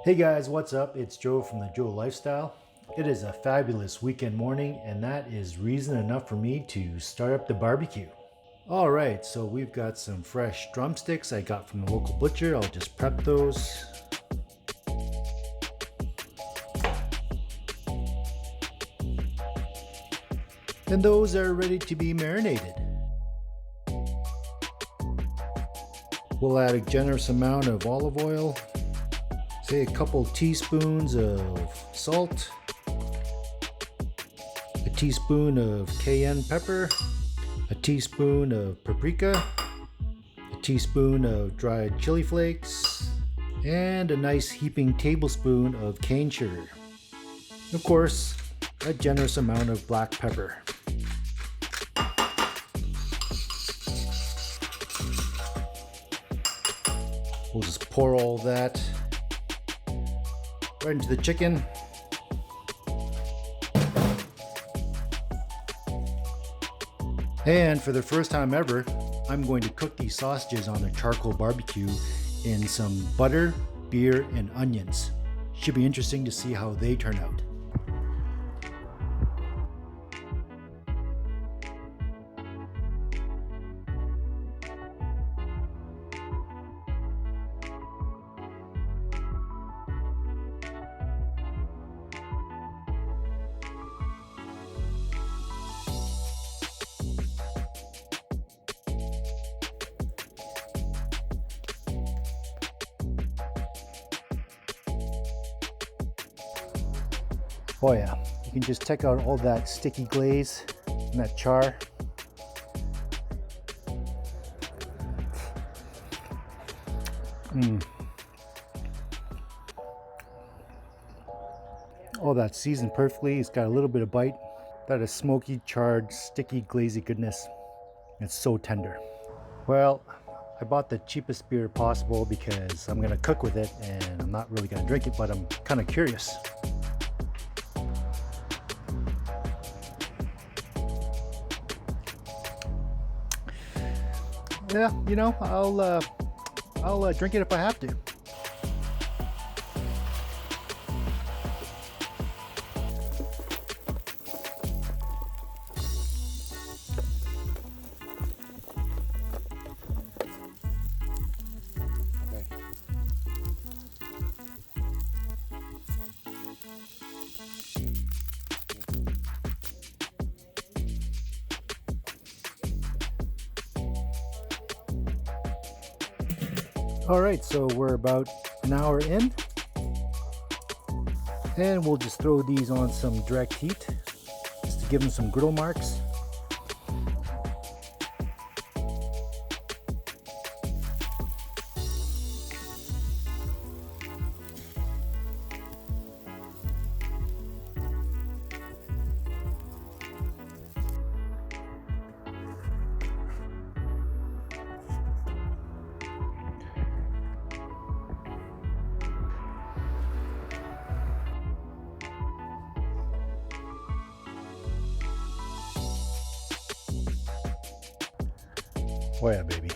Hey guys, what's up? It's Joe from the Joe Lifestyle. It is a fabulous weekend morning, and that is reason enough for me to start up the barbecue. Alright, so we've got some fresh drumsticks I got from the local butcher. I'll just prep those. And those are ready to be marinated. We'll add a generous amount of olive oil, say a couple teaspoons of salt, a teaspoon of cayenne pepper, a teaspoon of paprika, a teaspoon of dried chili flakes, and a nice heaping tablespoon of cane sugar. Of course, a generous amount of black pepper. We'll just pour all that right into the chicken. And for the first time ever, I'm going to cook these sausages on the charcoal barbecue in some butter, beer, and onions. Should be interesting to see how they turn out. Oh yeah, you can just check out all that sticky glaze and that char. Oh, that's seasoned perfectly. It's got a little bit of bite. That is smoky, charred, sticky, glazy goodness. It's so tender. Well, I bought the cheapest beer possible because I'm gonna cook with it and I'm not really gonna drink it, but I'm kind of curious. Yeah, you know, I'll drink it if I have to. All right, so we're about an hour in, and we'll just throw these on some direct heat just to give them some griddle marks. Oh yeah, baby.